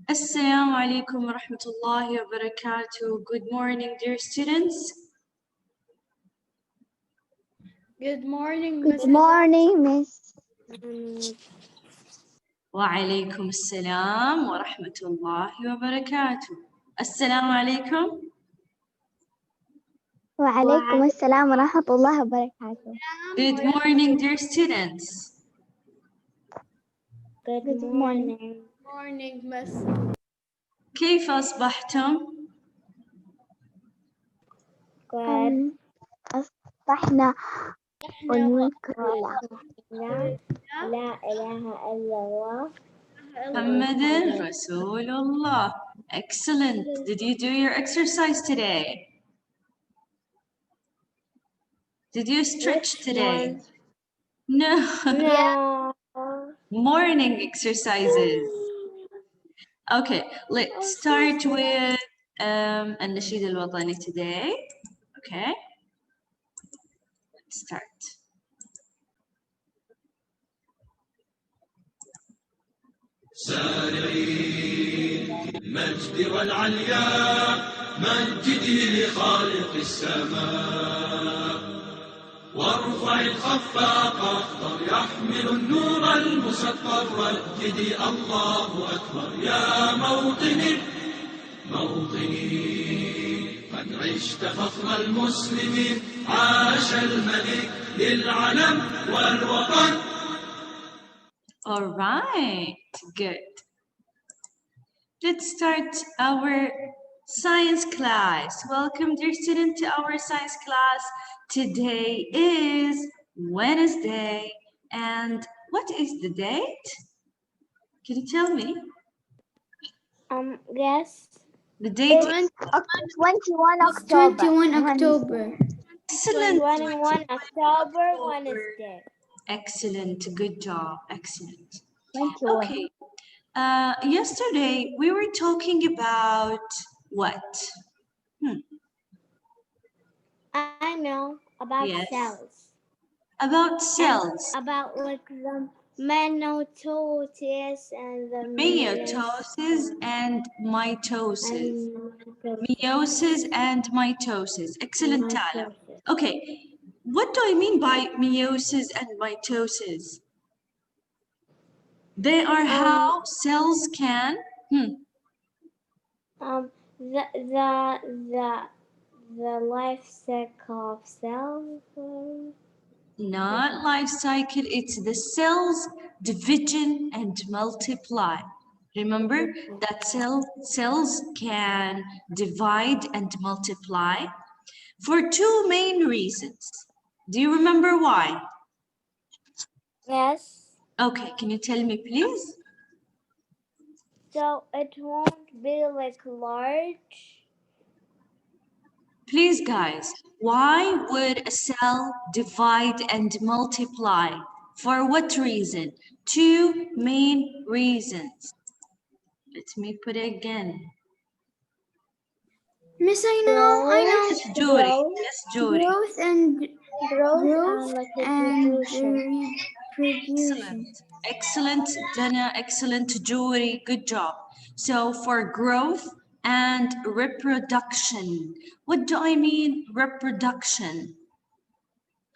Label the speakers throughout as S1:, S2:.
S1: Assalamu alaikum wa rahmatullahi wa barakatuh. Good morning, dear students.
S2: Good morning,
S3: Good morning, Miss.
S1: Wa alaikum assalam wa rahmatullahi wa barakatuh. Assalamu alaikum.
S3: Wa alaikum assalam wa rahmatullahi wa barakatuh.
S1: Good morning, dear students.
S3: Good morning.
S2: Morning, Miss.
S1: كيف أصبحتم؟
S3: أصبحنا ونذكر الله.
S2: لا
S3: إله إلا الله.
S1: محمد رسول الله. Excellent. Did you do your exercise today? Did you stretch today? No.
S3: No.
S1: Morning exercises. Okay, let's start with النشيد الوطني today. Okay, let's start.
S4: سارعي المجد والعلياء مجدي لخالق السماء وارفع الخفاق اخضر يحمل النور المسطر رددي الله اكبر يا موطني قد عشت فخر المسلمين عاش الملك للعلم والوطن.
S1: All right, good. Let's start our science class. Welcome, dear student, to our science class. Today is Wednesday. And what is the date? Can you tell me?
S3: Yes.
S1: The date
S3: It's 21 October.
S2: 21 October.
S1: Excellent.
S3: 21 October, Wednesday.
S1: Excellent. Good job. Excellent.
S3: 21.
S1: Okay. Yesterday we were talking about what?
S3: I know about
S1: Yes.
S3: cells.
S1: About cells.
S3: About like the mitosis and the
S1: Meiosis and mitosis. Meiosis and mitosis. Excellent, Tala. Okay. What do I mean by meiosis and mitosis? They are how cells can.
S3: The life cycle of cells.
S1: Not life cycle, it's the cells division and multiply. Remember that cells can divide and multiply for two main reasons. Do you remember why?
S3: Yes.
S1: Okay, can you tell me please?
S3: So it won't be like large.
S1: Please guys, why would a cell divide and multiply? For what reason? Two main reasons. Let me put it again.
S2: Miss, I know.
S1: Yes, Jury. Yes, Jury.
S2: Growth and
S1: Excellent.
S2: reproduction.
S1: Excellent, Dana. Excellent, Jury. Good job. So for growth and reproduction. What do I mean reproduction?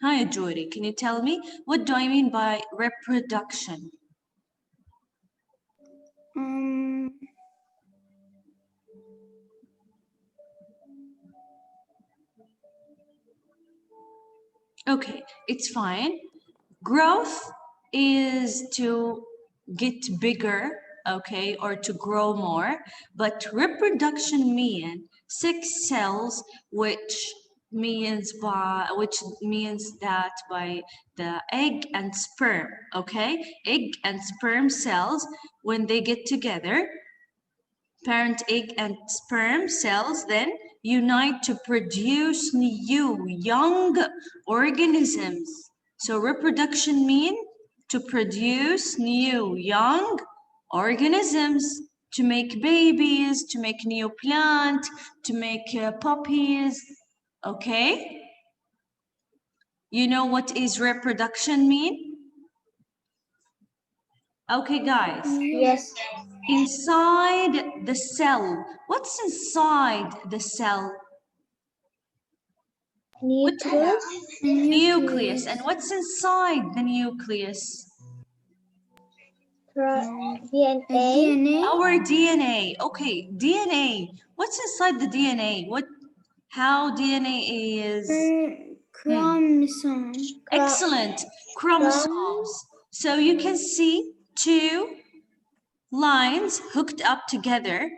S1: Hi, Jury. Can you tell me what do I mean by reproduction? Okay, it's fine. Growth is to get bigger, okay, or to grow more, but reproduction means 6 cells, which means that by the egg and sperm, okay, egg and sperm cells, when they get together, parent egg and sperm cells then unite to produce new young organisms. So reproduction means to produce new young organisms, to make babies, to make new plant, to make puppies, okay? You know what is reproduction mean? Okay, guys.
S3: Yes.
S1: Inside the cell. What's inside the cell?
S3: Nucleus.
S1: Nucleus. And what's inside the nucleus?
S3: DNA.
S1: Our DNA. Okay, DNA. What's inside the DNA? How DNA is?
S2: Chromosome.
S1: Excellent. Chromosomes. So you can see two lines hooked up together.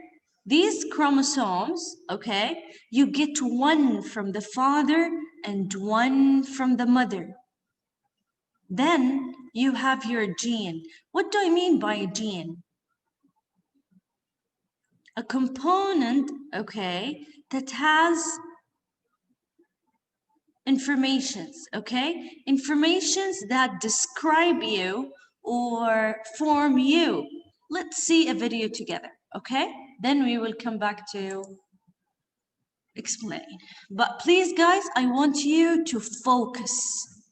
S1: These chromosomes, okay, you get one from the father and one from the mother. Then you have your gene. What do I mean by a gene? A component, okay, that has informations, okay? Informations that describe you or form you. Let's see a video together, okay? Then we will come back to explain. But please, guys, I want you to focus.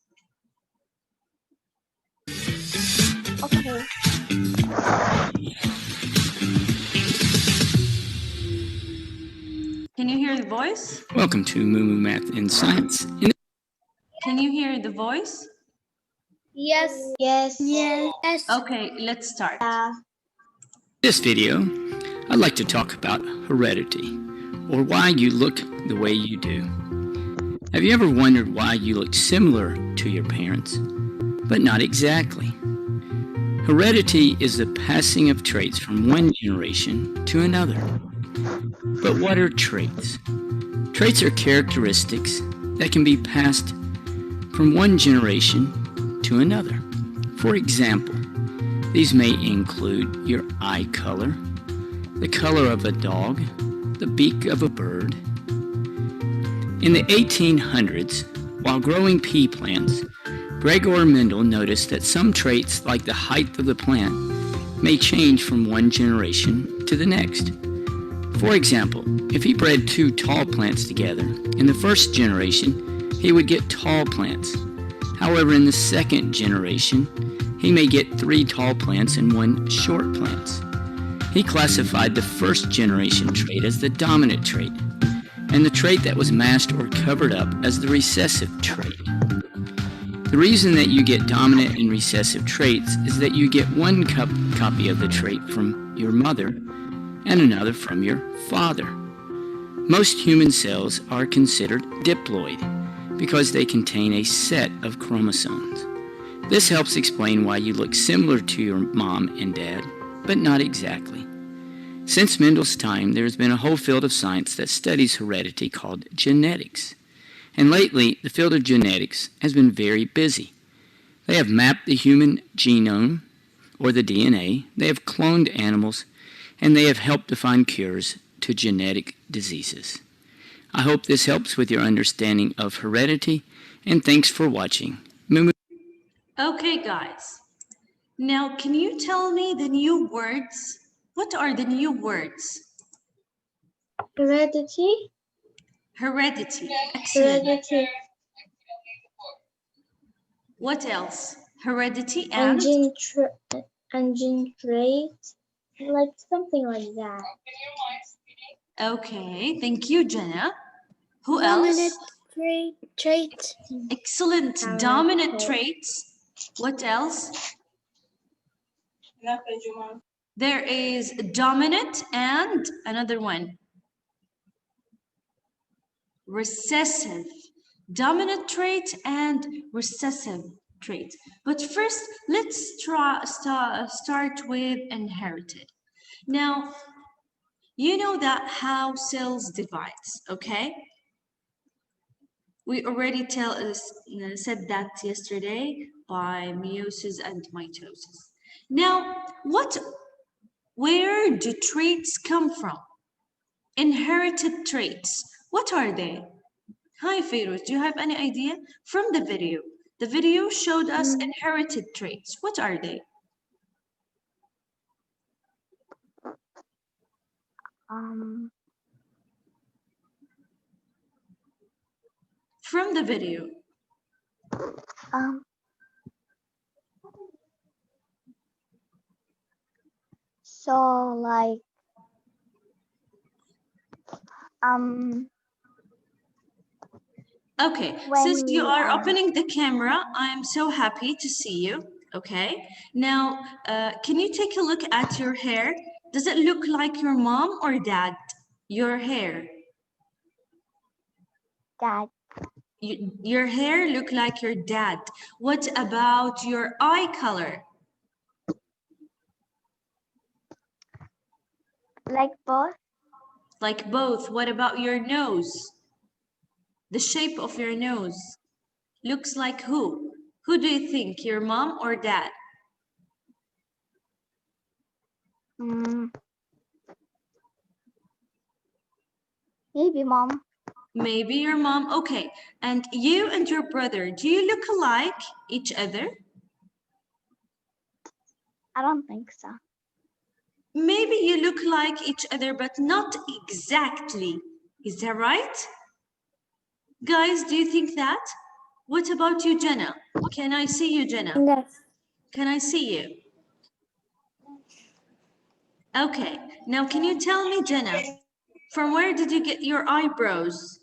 S3: Okay.
S1: Can you hear the voice?
S5: Welcome to Mumu Math and Science.
S1: Can you hear the voice?
S3: Yes.
S1: Okay, let's start.
S5: this video, I'd like to talk about heredity, or why you look the way you do. Have you ever wondered why you look similar to your parents, but not exactly? Heredity is the passing of traits from one generation to another. But what are traits? Traits are characteristics that can be passed from one generation to another. For example, these may include your eye color, the color of a dog, the beak of a bird. In the 1800s, while growing pea plants, Gregor Mendel noticed that some traits, like the height of the plant, may change from one generation to the next. For example, if he bred two tall plants together, in the first generation, he would get tall plants. However, in the second generation, he may get 3 tall plants and 1 short plants. He classified the first generation trait as the dominant trait, and the trait that was masked or covered up as the recessive trait. The reason that you get dominant and recessive traits is that you get one copy of the trait from your mother and another from your father. Most human cells are considered diploid because they contain a set of chromosomes. This helps explain why you look similar to your mom and dad, but not exactly. Since Mendel's time, there has been a whole field of science that studies heredity called genetics. And lately, the field of genetics has been very busy. They have mapped the human genome, or the DNA, they have cloned animals, and they have helped to find cures to genetic diseases. I hope this helps with your understanding of heredity, and thanks for watching.
S1: Okay, guys. Now, can you tell me the new words? What are the new words?
S3: Heredity.
S1: Heredity. Excellent.
S3: Heredity.
S1: What else? Heredity
S3: And
S1: and
S3: gene trait. Like something like that.
S1: okay, thank you, Jenna. Who else?
S2: Trait.
S1: Excellent. Dominant traits. What else? There is dominant and another one. Recessive. Dominant trait and recessive trait. But first, let's start with inherited. Now, you know that how cells divides, okay? We already said that yesterday by meiosis and mitosis. Now, where do traits come from? Inherited traits. What are they? Hi, Feroz, do you have any idea? From the video. The video showed us inherited traits. What are they? From the video.
S3: So like um
S1: Okay,
S3: when
S1: since you
S3: we
S1: are opening the camera, I'm so happy to see you. Okay, now can you take a look at your hair? Does it look like your mom or dad? Your hair.
S3: dad,
S1: Your hair look like your dad. What about your eye color?
S3: like both,
S1: Like both. What about your nose? The shape of your nose looks like who? Who do you think? Your mom or dad?
S3: maybe mom.
S1: Maybe your mom. Okay. And you and your brother, do you look alike each other?
S3: I don't think so.
S1: Maybe you look like each other, but not exactly. Is that right? Guys, do you think that? What about you, Jenna? Can I see you, Jenna?
S2: Yes.
S1: Can I see you? Okay. Now, can you tell me, Jenna, from where did you get your eyebrows?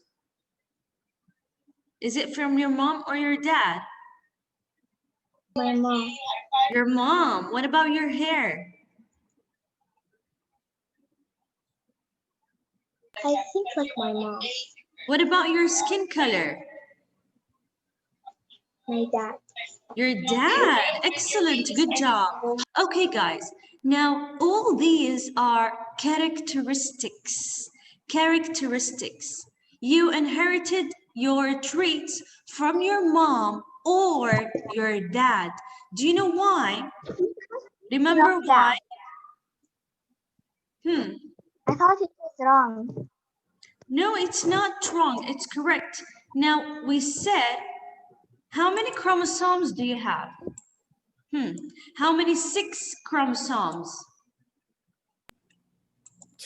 S1: Is it from your mom or your dad?
S3: My mom.
S1: Your mom. What about your hair?
S3: I think like my mom.
S1: What about your skin color?
S3: My dad.
S1: Your dad. Excellent. Good job. Okay, guys. Now, all these are characteristics. Characteristics. You inherited your traits from your mom or your dad. Do you know why? Remember
S3: Not
S1: why?
S3: that. I thought it was wrong.
S1: No, it's not wrong. It's correct. Now, we said, how many chromosomes do you have? How many? 6 chromosomes.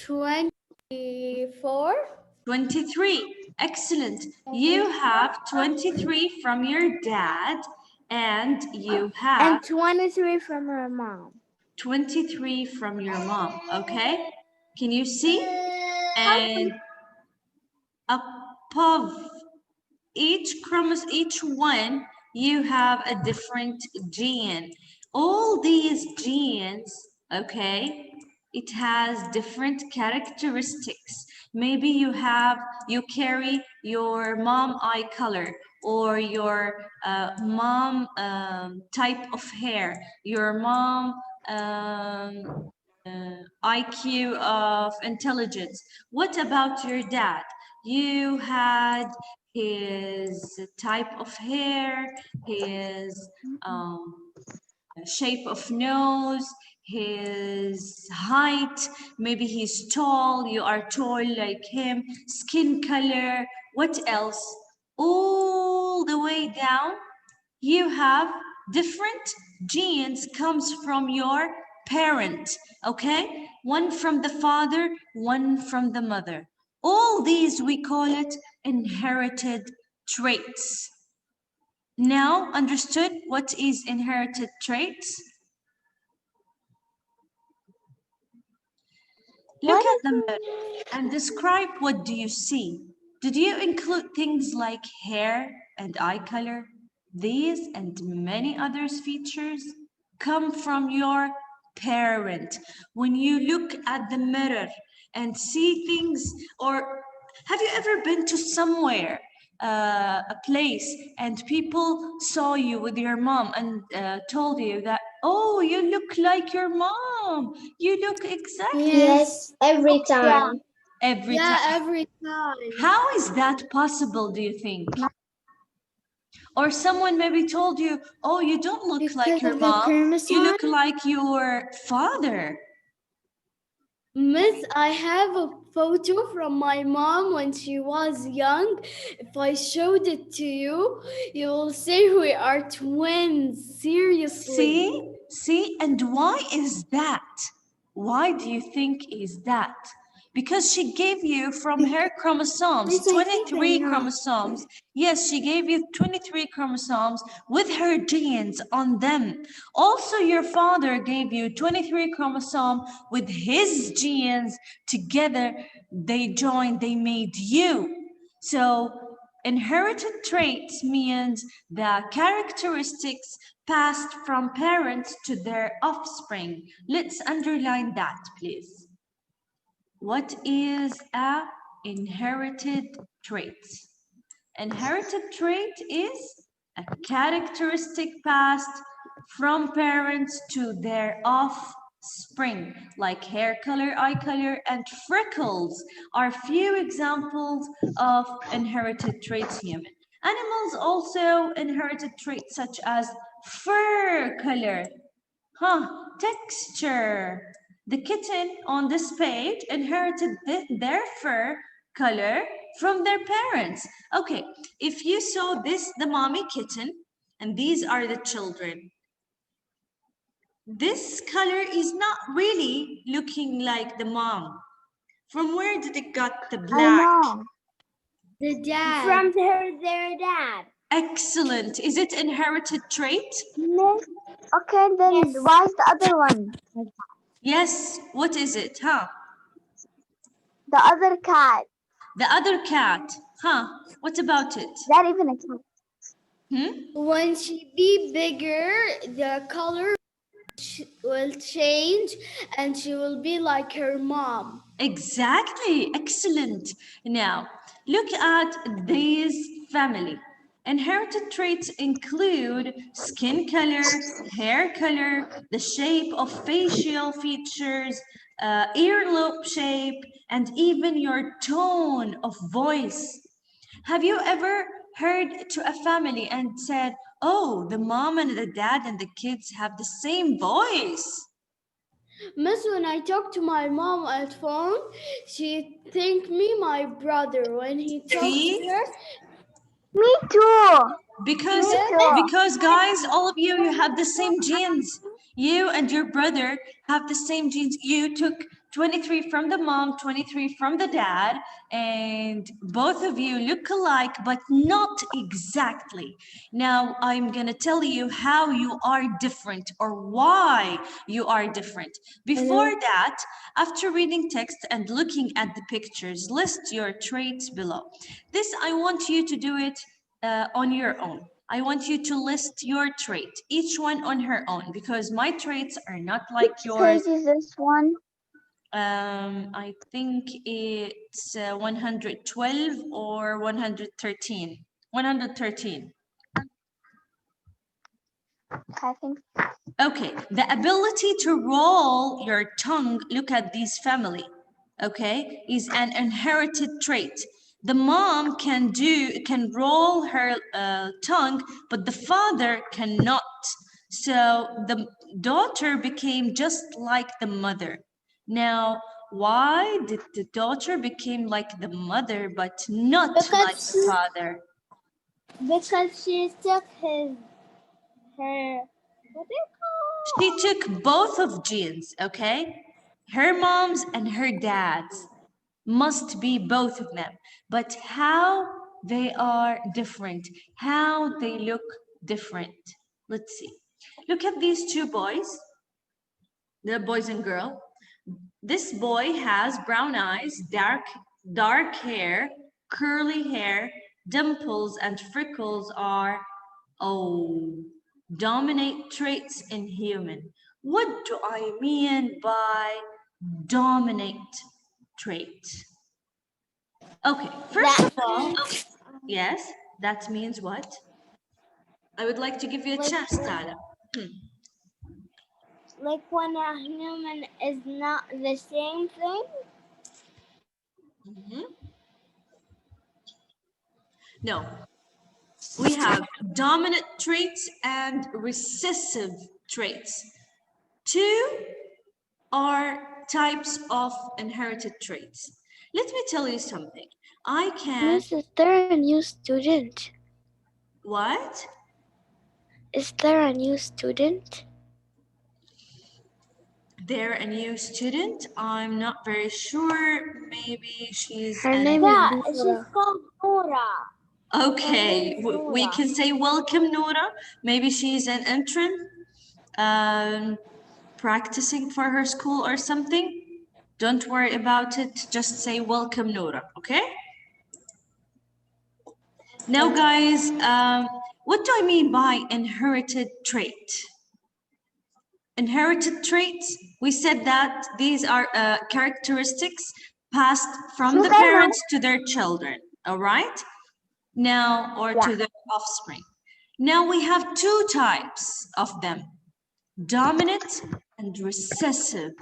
S2: 24.
S1: 23. Excellent. You have 23 from your dad and you have
S2: And 23 from her mom.
S1: 23 from your mom. Okay? Can you see? And above each one, you have a different gene. All these genes, okay, it has different characteristics. Maybe you carry your mom eye color or your mom type of hair, your mom IQ of intelligence. What about your dad? You had his type of hair, his shape of nose, his height, maybe he's tall, you are tall like him, skin color, what else? All the way down, you have different genes comes from your parent, okay? One from the father, one from the mother. All these we call it inherited traits. Now understood what is inherited traits? Look at the mirror and describe what do you see. Did you include things like hair and eye color? These and many other features come from your parent. When you look at the mirror and see things, or have you ever been to somewhere, a place, and people saw you with your mom and told you that, oh, you look like your mom. You look exactly
S3: Yes, every time.
S1: every time.
S2: Every time.
S1: How is that possible, do you think? Or someone maybe told you, oh, you don't look like
S2: Because
S1: your
S2: of the
S1: mom. You
S2: chromosome.
S1: look like your father.
S2: Miss, I have a photo from my mom when she was young. If I showed it to you, you will say we are twins. Seriously.
S1: See? And why is that? Why do you think is that? Because she gave you from her chromosomes,
S2: Miss, I think I
S1: 23
S2: know.
S1: chromosomes. Yes, she gave you 23 chromosomes with her genes on them. Also, your father gave you 23 chromosomes with his genes. Together, they joined, they made you. So, inherited traits means the characteristics passed from parents to their offspring. Let's underline that, please. What is a inherited trait? Inherited trait is a characteristic passed from parents to their offspring, like hair color, eye color, and freckles are few examples of inherited traits human. Animals also inherited traits such as fur color, texture. The kitten on this page inherited their fur color from their parents. Okay, if you saw this, the mommy kitten, and these are the children. This color is not really looking like the mom. From where did it got the black?
S3: I know.
S2: The dad.
S3: From their dad.
S1: Excellent. Is it inherited trait?
S3: Miss, okay, then why is the other one?
S1: Yes. What is it,
S3: The other cat.
S1: The other cat, What about it?
S3: That even a cat.
S2: When she be bigger, the color will change and she will be like her mom.
S1: Exactly. Excellent. Now, look at this family. Inherited traits include skin color, hair color, the shape of facial features, earlobe shape, and even your tone of voice. Have you ever heard to a family and said, oh, the mom and the dad and the kids have the same voice?
S2: Miss, when I talk to my mom at phone, she think me my brother. When he talks
S1: See?
S2: to her,
S3: Me too.
S1: Because guys, all of you have the same genes. You and your brother have the same genes. You took 23 from the mom, 23 from the dad, and both of you look alike, but not exactly. Now, I'm going to tell you how you are different or why you are different. Before that, after reading text and looking at the pictures, list your traits below. This, I want you to do it on your own. I want you to list your trait, each one on her own, because my traits are not like yours.
S3: Which page is this one?
S1: I think it's 112 or 113. 113.
S3: I think.
S1: Okay, the ability to roll your tongue, look at this family, okay, is an inherited trait. The mom can roll her tongue, but the father cannot. So the daughter became just like the mother. Now, why did the daughter became like the mother but not like the father?
S3: Because she took her. What do you call?
S1: She took both of genes, okay? Her mom's and her dad's must be both of them. But how they are different, how they look different. Let's see. Look at these two boys, the boys and girl. This boy has brown eyes, dark hair, curly hair, dimples, and freckles are, dominate traits in human. What do I mean by dominate trait? Okay, first of all, yes, that means what? I would like to give you a chance, Tala.
S3: Like when a human is not the same thing.
S1: No, we have dominant traits and recessive traits. Two are types of inherited traits. Let me tell you something. I can...
S3: Miss, is there a new student?
S1: What?
S3: Is there a new student?
S1: They're a new student. I'm not very sure. Maybe she's
S2: Her
S1: an...
S2: name
S3: Yeah,
S2: is
S3: she's
S2: Nora.
S3: called Nora.
S1: Okay,
S3: Her name is
S1: we
S3: Nora.
S1: can say welcome, Nora. Maybe she's an intern, practicing for her school or something. Don't worry about it. Just say welcome, Nora, okay? Now, guys, what do I mean by inherited trait? Inherited traits, we said that these are characteristics passed from the parents to their children, all right? Now, or to their offspring. Now we have two types of them, dominant and recessive.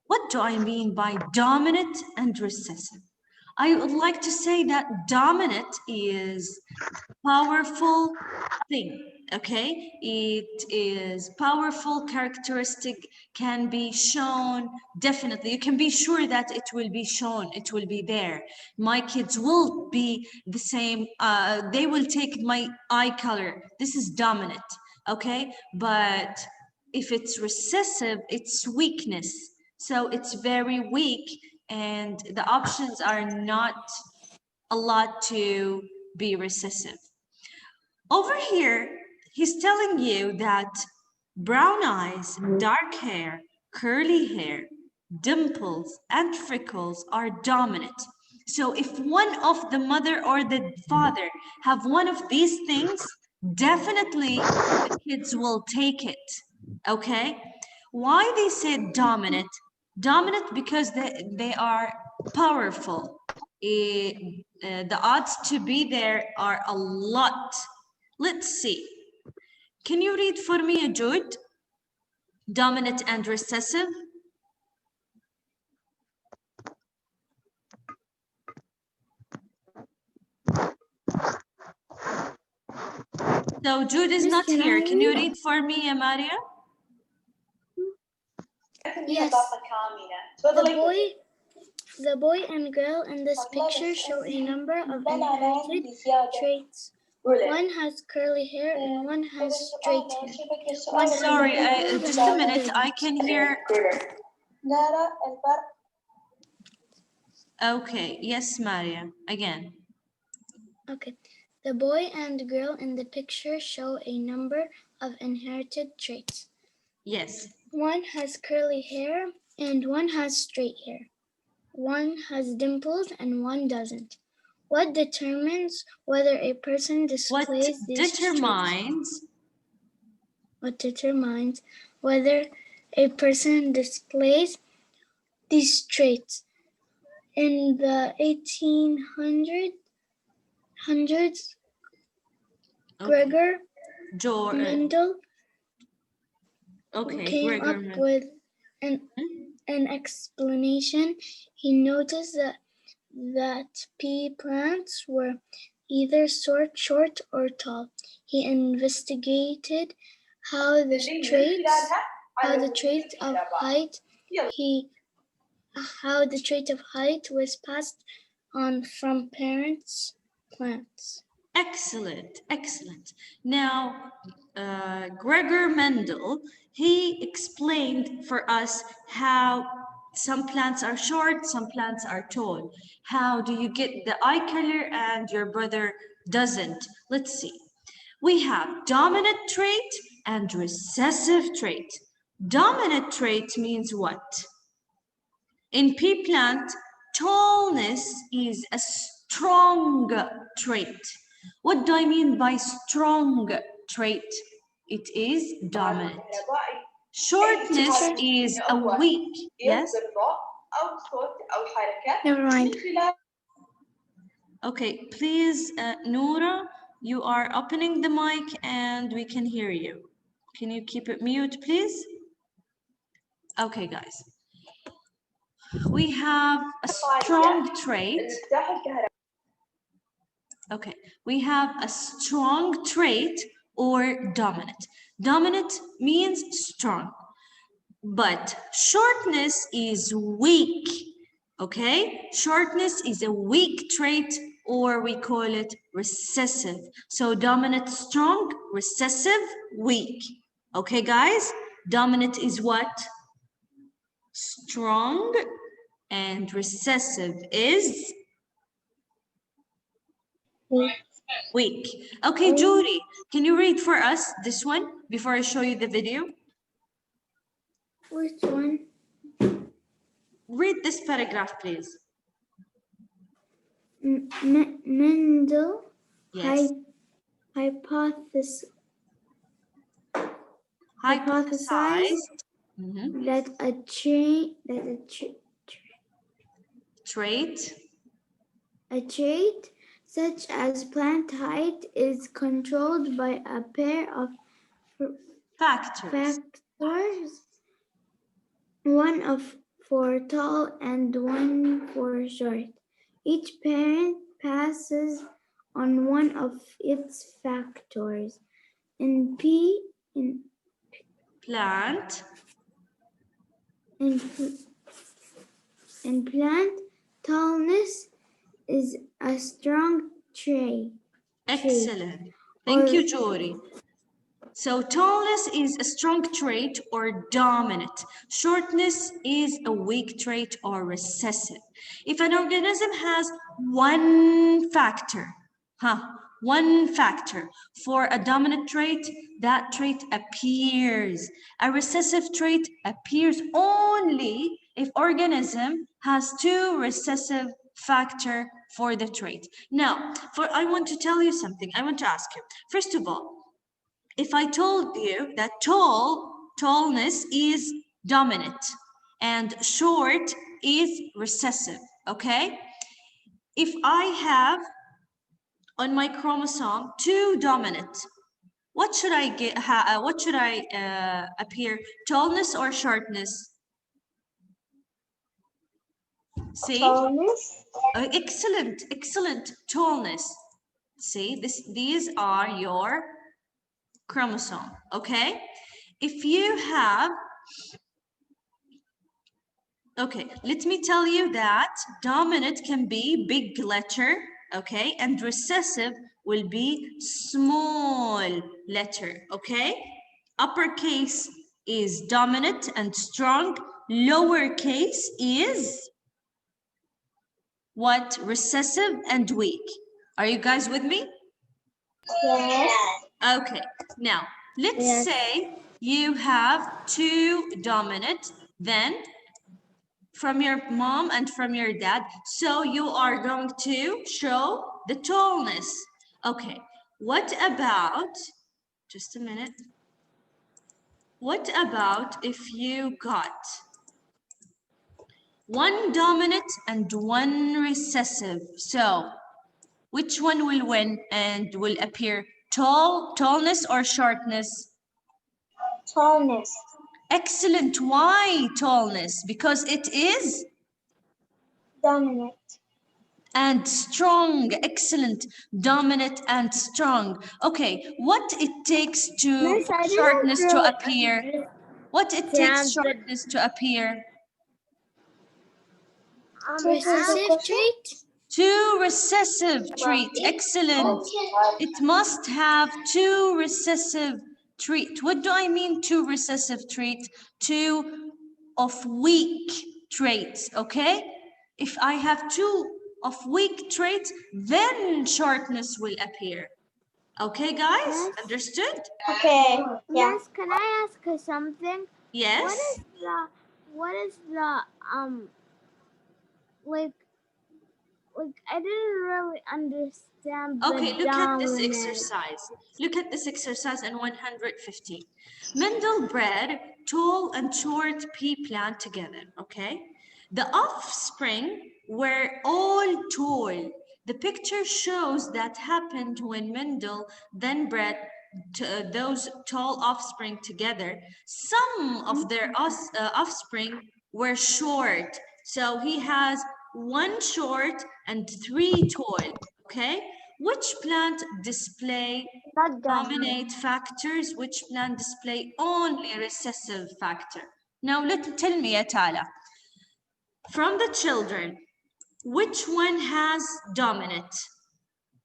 S1: What do I mean by dominant and recessive? I would like to say that dominant is powerful thing, okay? It is powerful characteristic, can be shown, definitely. You can be sure that it will be shown, it will be there. My kids will be the same, they will take my eye color. This is dominant, okay? But if it's recessive, it's weakness. So it's very weak and the options are not a lot to be recessive. Over here, he's telling you that brown eyes, dark hair, curly hair, dimples, and freckles are dominant. So if one of the mother or the father have one of these things, definitely the kids will take it, okay? Why they said dominant? Dominant because they are powerful. The odds to be there are a lot. Let's see. Can you read for me, Jude? Dominant and recessive. So Jude is not here. Can you read for me, Maria?
S2: Yes. The boy and girl in this picture show a number of inherited traits. One has curly hair and one has straight hair. One
S1: Sorry, just a minute. I can hear. Okay, yes, Maria, again.
S2: Okay. The boy and girl in the picture show a number of inherited traits.
S1: Yes.
S2: One has curly hair and one has straight hair. One has dimples and one doesn't. What determines whether a person displays these traits? What determines whether a person displays these traits? In the 1800s,
S1: Okay.
S2: Gregor Mendel came up with an explanation. He noticed that pea plants were either short or tall. He investigated how the trait of height was passed on from parents' plants.
S1: Excellent, excellent. Now, Gregor Mendel, he explained for us how some plants are short, some plants are tall. How do you get the eye color and your brother doesn't? Let's see. We have dominant trait and recessive trait. Dominant trait means what? In pea plant, tallness is a strong trait. What do I mean by strong trait? It is dominant. Shortness is a weak, yes?
S2: Never mind.
S1: Okay, please, Noura, you are opening the mic and we can hear you. Can you keep it mute, please? Okay, guys. We have a strong trait. Okay, we have a strong trait or dominant. Dominant means strong, but shortness is weak. Okay, shortness is a weak trait, or we call it recessive. So dominant, strong, recessive, weak. Okay, guys, dominant is what? strong and recessive is weak. Okay, Judy, can you read for us this one before I show you the video?
S2: Which one?
S1: Read this paragraph, please.
S2: Mendel
S1: Yes.
S2: hypothesized
S1: Hypothesized.
S2: that a trait such as plant height is controlled by a pair of
S1: Factors.
S2: one for tall and one for short. Each parent passes on one of its factors. In
S1: Plant.
S2: in plant, tallness is a strong trait.
S1: Excellent. Thank you, Jory. So tallness is a strong trait or dominant. Shortness is a weak trait or recessive. If an organism has one factor for a dominant trait, that trait appears. A recessive trait appears only if organism has two recessive factor for the trait. Now, I want to tell you something. I want to ask you. First of all, if I told you that tallness is dominant and short is recessive, okay? If I have on my chromosome two dominant, what should I get? What should I appear? Tallness or shortness? See?
S3: Tallness.
S1: Excellent, excellent. Tallness. See, these are your chromosome, okay? If you have, okay, let me tell you that dominant can be big letter, okay? And recessive will be small letter, okay? Uppercase is dominant and strong. Lowercase is what? Recessive and weak. Are you guys with me?
S3: Yes.
S1: Okay, now let's say you have two dominant, then from your mom and from your dad. So you are going to show the tallness. Okay, what about, just a minute. What about if you got one dominant and one recessive? So which one will win and will appear tallness or shortness?
S3: Tallness.
S1: Excellent. Why tallness? Because it is
S3: Dominant.
S1: and strong. Excellent. Dominant and strong. Okay, what it takes to
S3: Miss, I didn't
S1: shortness to
S3: really
S1: appear? What it takes shortness to appear?
S2: Recessive trait?
S1: Two recessive trait. Excellent. It must have two recessive trait. What do I mean two recessive trait? Two of weak traits, okay? If I have two of weak traits, then shortness will appear. Okay, guys?
S3: Yes.
S1: Understood?
S3: Okay. Yeah. Miss, can I ask her something?
S1: Yes?
S3: What is the like I didn't really understand the
S1: Okay, look at this
S3: dominant.
S1: exercise. Look at this exercise in 115. Mendel bred tall and short pea plant together, okay? The offspring were all tall. The picture shows that happened when Mendel then bred those tall offspring together. Some of their offspring were short. So he has one short and three tall, okay? Which plant display dominate factors? Which plant display only recessive factor? Now tell me, Atala, from the children, which one has dominant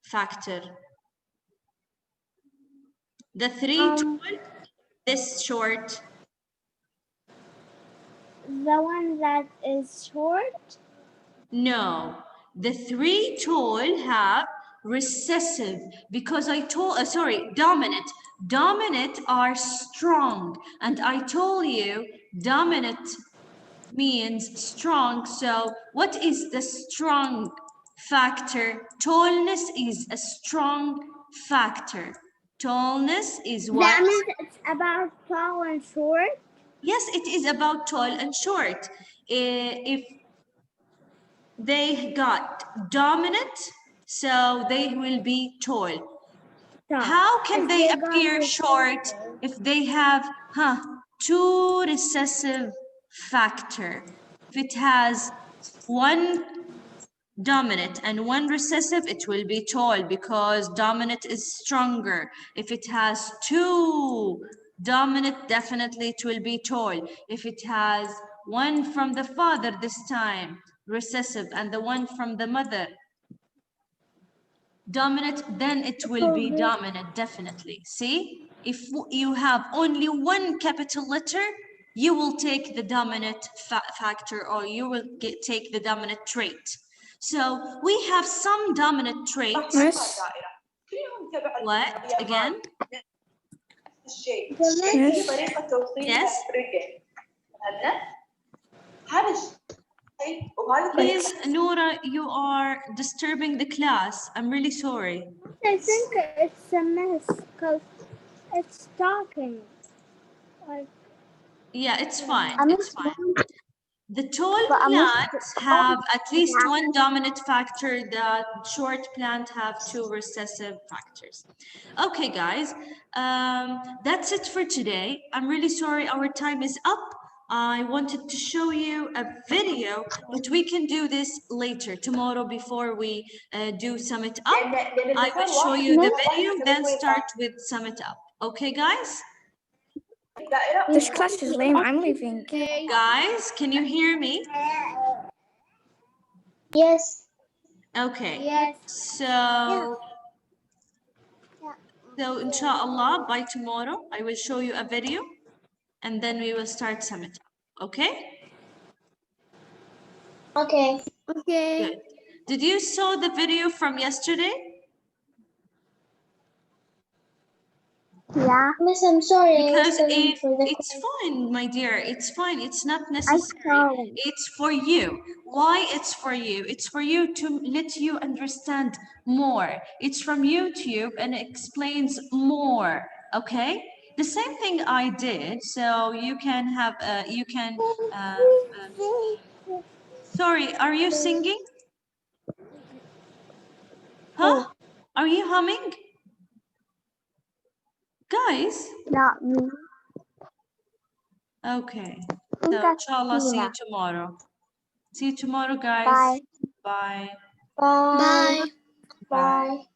S1: factor? The three tall, this short.
S3: the one that is short?
S1: No, the 3 tall have recessive because I told, dominant. Dominant are strong, and I told you dominant means strong. So what is the strong factor? Tallness is a strong factor. Tallness is what?
S3: That means it's about tall and short.
S1: Yes, it is about tall and short. If they got dominant, so they will be tall.
S3: Tall.
S1: How can
S3: If
S1: they
S3: they got
S1: appear short if they have 2 recessive factor? If it has 1 dominant and 1 recessive, it will be tall because dominant is stronger. If it has 2 dominant, definitely it will be tall. If it has 1 from the father this time, recessive, and the 1 from the mother, dominant, then it will be dominant, definitely. See, if you have only 1 capital letter, you will take the dominant factor, or you will take the dominant trait. So we have some dominant traits.
S6: Miss,
S1: What again?
S6: miss,
S1: Yes. Please, Noura, you are disturbing the class. I'm really sorry.
S3: I think it's a mess because it's talking. Like,
S1: Yeah, it's fine.
S3: I'm
S1: It's fine. The tall
S3: But I'm not-
S1: plants have at least 1 dominant factor. The short plant have 2 recessive factors. Okay, guys, that's it for today. I'm really sorry our time is up. I wanted to show you a video, but we can do this later, tomorrow, before we do sum it up. I will show you the video, then start with sum it up. Okay, guys?
S6: this class is lame. I'm leaving.
S2: Okay.
S1: Guys, can you hear me?
S3: yes.
S1: Okay.
S2: Yes.
S1: So inshallah, by tomorrow, I will show you a video and then we will start sum it up. Okay?
S3: Okay.
S2: Okay.
S1: Good. Did you saw the video from yesterday?
S3: Yeah. Miss, I'm sorry.
S1: Because if it's fine, my dear, it's fine. It's not necessary.
S3: sorry.
S1: It's for you. Why it's for you? It's for you to let you understand more. It's from YouTube and it explains more. Okay? The same thing I did. So you can have, sorry, are you singing? Huh? Are you humming? Guys?
S3: Not me.
S1: Okay. So inshallah, see you tomorrow. See you tomorrow, guys.
S3: Bye.
S1: Bye.
S3: Bye.
S2: Bye.
S3: Bye.